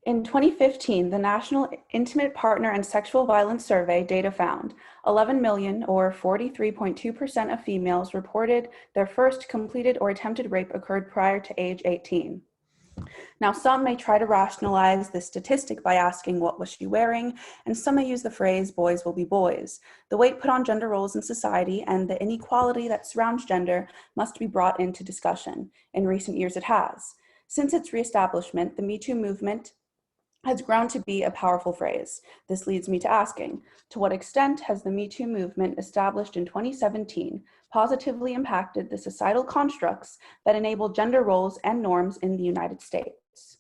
In 2015, the National Intimate Partner and Sexual Violence Survey data found 11 million, or 43.2% of females, reported their first completed or attempted rape occurred prior to age 18. Now, some may try to rationalize this statistic by asking, what was she wearing? And some may use the phrase, boys will be boys. The weight put on gender roles in society and the inequality that surrounds gender must be brought into discussion. In recent years, it has. Since its reestablishment, the Me Too movement has grown to be a powerful phrase. This leads me to asking, to what extent has the Me Too movement, established in 2017, positively impacted the societal constructs that enable gender roles and norms in the United States?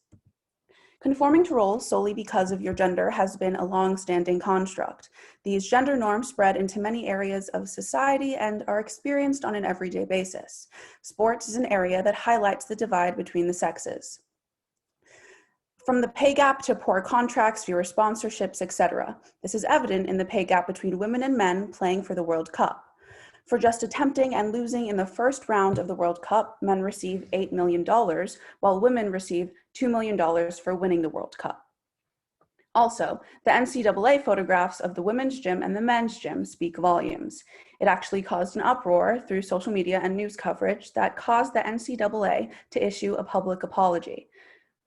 Conforming to roles solely because of your gender has been a long-standing construct. These gender norms spread into many areas of society and are experienced on an everyday basis. Sports is an area that highlights the divide between the sexes. From the pay gap to poor contracts, fewer sponsorships, etc. This is evident in the pay gap between women and men playing for the World Cup. For just attempting and losing in the first round of the World Cup, men receive $8 million, while women receive $2 million for winning the World Cup. Also, the NCAA photographs of the women's gym and the men's gym speak volumes. It actually caused an uproar through social media and news coverage that caused the NCAA to issue a public apology.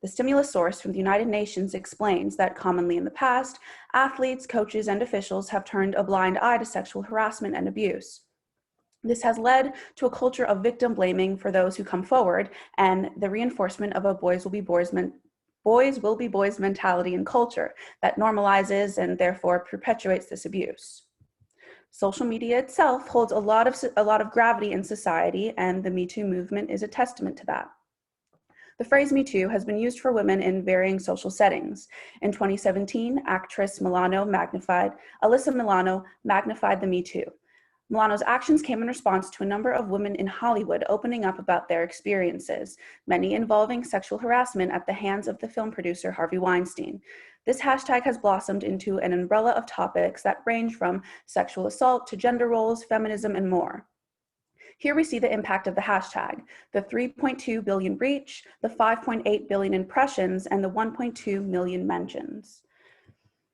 The stimulus source from the United Nations explains that commonly in the past, athletes, coaches, and officials have turned a blind eye to sexual harassment and abuse. This has led to a culture of victim blaming for those who come forward and the reinforcement of a boys will be boys mentality and culture that normalizes and therefore perpetuates this abuse. Social media itself holds a lot of gravity in society, and the Me Too movement is a testament to that. The phrase Me Too has been used for women in varying social settings. In 2017, actress Alyssa Milano magnified the Me Too. Milano's actions came in response to a number of women in Hollywood opening up about their experiences, many involving sexual harassment at the hands of the film producer Harvey Weinstein. This hashtag has blossomed into an umbrella of topics that range from sexual assault to gender roles, feminism, and more. Here we see the impact of the hashtag, the 3.2 billion reach, the 5.8 billion impressions, and the 1.2 million mentions.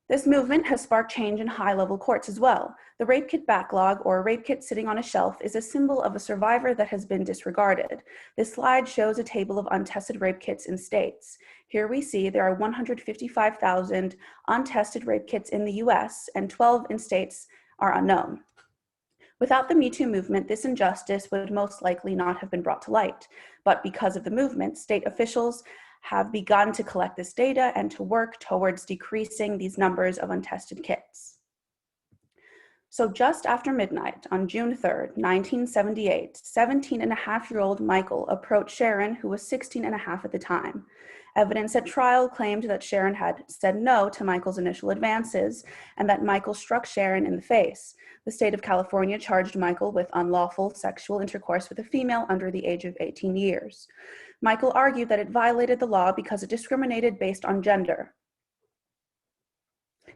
This movement has sparked change in high-level courts as well. The rape kit backlog, or a rape kit sitting on a shelf, is a symbol of a survivor that has been disregarded. This slide shows a table of untested rape kits in states. Here we see there are 155,000 untested rape kits in the US, and 12 in states are unknown. Without the Me Too movement, this injustice would most likely not have been brought to light. But because of the movement, state officials have begun to collect this data and to work towards decreasing these numbers of untested kits. So just after midnight on June 3rd, 1978, 17-and-a-half-year-old Michael approached Sharon, who was 16-and-a-half at the time. Evidence at trial claimed that Sharon had said no to Michael's initial advances and that Michael struck Sharon in the face. The state of California charged Michael with unlawful sexual intercourse with a female under the age of 18 years. Michael argued that it violated the law because it discriminated based on gender.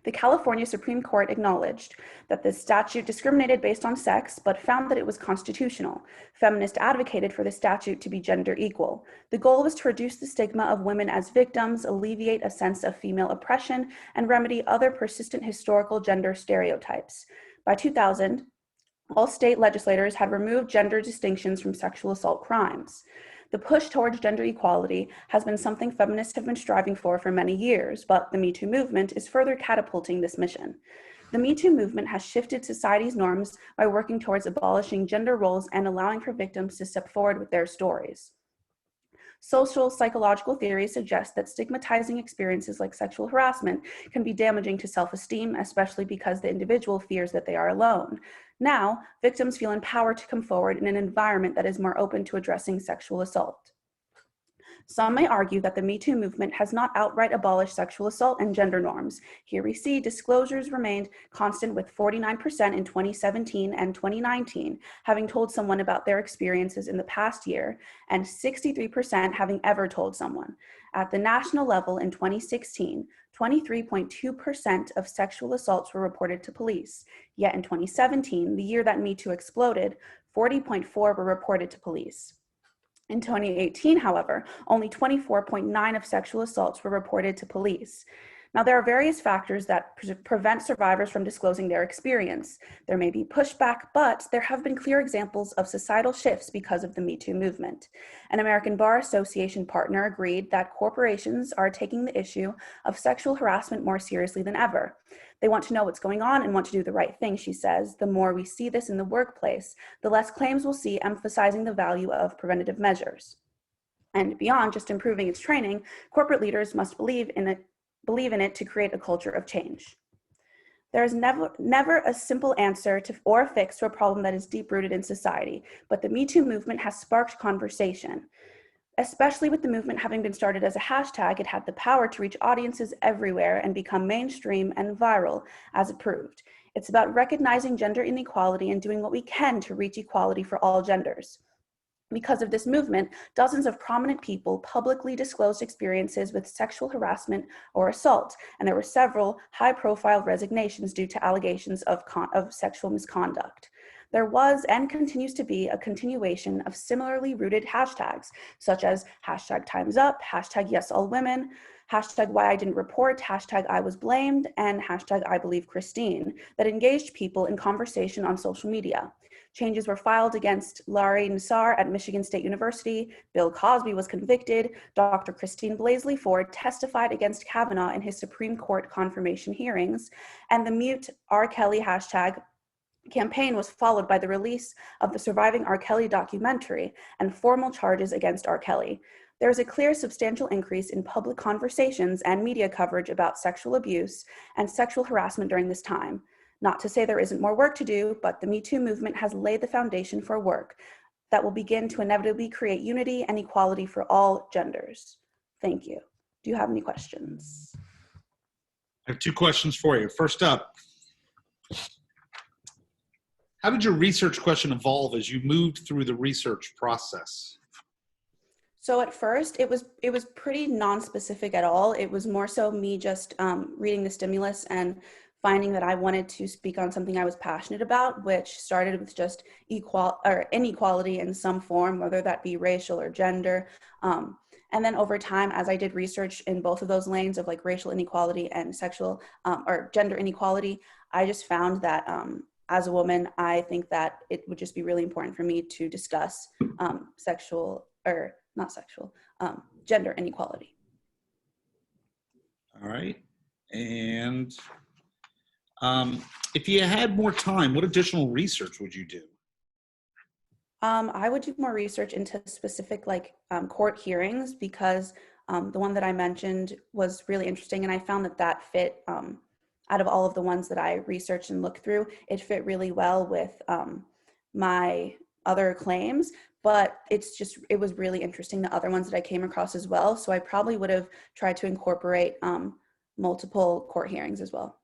The California Supreme Court acknowledged that the statute discriminated based on sex, but found that it was constitutional. Feminists advocated for the statute to be gender equal. The goal was to reduce the stigma of women as victims, alleviate a sense of female oppression, and remedy other persistent historical gender stereotypes. By 2000, all state legislators had removed gender distinctions from sexual assault crimes. The push towards gender equality has been something feminists have been striving for many years, but the Me Too movement is further catapulting this mission. The Me Too movement has shifted society's norms by working towards abolishing gender roles and allowing for victims to step forward with their stories. Social psychological theories suggest that stigmatizing experiences like sexual harassment can be damaging to self-esteem, especially because the individual fears that they are alone. Now, victims feel empowered to come forward in an environment that is more open to addressing sexual assault. Some may argue that the Me Too movement has not outright abolished sexual assault and gender norms. Here we see disclosures remained constant, with 49% in 2017 and 2019 having told someone about their experiences in the past year, and 63% having ever told someone. At the national level in 2016, 23.2% of sexual assaults were reported to police. Yet in 2017, the year that Me Too exploded, 40.4% were reported to police. In 2018, however, only 24.9% of sexual assaults were reported to police. Now, there are various factors that prevent survivors from disclosing their experience. There may be pushback, but there have been clear examples of societal shifts because of the Me Too movement. An American Bar Association partner agreed that corporations are taking the issue of sexual harassment more seriously than ever. They want to know what's going on and want to do the right thing, she says. The more we see this in the workplace, the less claims we'll see emphasizing the value of preventative measures. And beyond just improving its training, corporate leaders must believe in it to create a culture of change. There is never a simple answer to or a fix to a problem that is deep-rooted in society, but the Me Too movement has sparked conversation. Especially with the movement having been started as a hashtag, it had the power to reach audiences everywhere and become mainstream and viral, as it proved. It's about recognizing gender inequality and doing what we can to reach equality for all genders. Because of this movement, dozens of prominent people publicly disclosed experiences with sexual harassment or assault, and there were several high-profile resignations due to allegations of sexual misconduct. There was and continues to be a continuation of similarly rooted hashtags, such as hashtag Time's Up, hashtag Yes All Women, hashtag Why I Didn't Report, hashtag I Was Blamed, and hashtag I Believe Christine, that engaged people in conversation on social media. Changes were filed against Larry Nassar at Michigan State University. Bill Cosby was convicted. Dr. Christine Blasey Ford testified against Kavanaugh in his Supreme Court confirmation hearings. And the Mute R. Kelly hashtag campaign was followed by the release of the Surviving R. Kelly documentary and formal charges against R. Kelly. There is a clear substantial increase in public conversations and media coverage about sexual abuse and sexual harassment during this time. Not to say there isn't more work to do, but the Me Too movement has laid the foundation for work that will begin to inevitably create unity and equality for all genders. Thank you. Do you have any questions? I have two questions for you. First up, how did your research question evolve as you moved through the research process? So at first, it was pretty non-specific at all. It was more so me just reading the stimulus and finding that I wanted to speak on something I was passionate about, which started with just inequality in some form, whether that be racial or gender. And then over time, as I did research in both of those lanes of like racial inequality and sexual or gender inequality, I just found that as a woman, I think that it would just be really important for me to discuss gender inequality. All right. And if you had more time, what additional research would you do? I would do more research into specific court hearings because the one that I mentioned was really interesting, and I found that fit out of all of the ones that I researched and looked through, it fit really well with my other claims, but it was really interesting, the other ones that I came across as well. So I probably would have tried to incorporate multiple court hearings as well.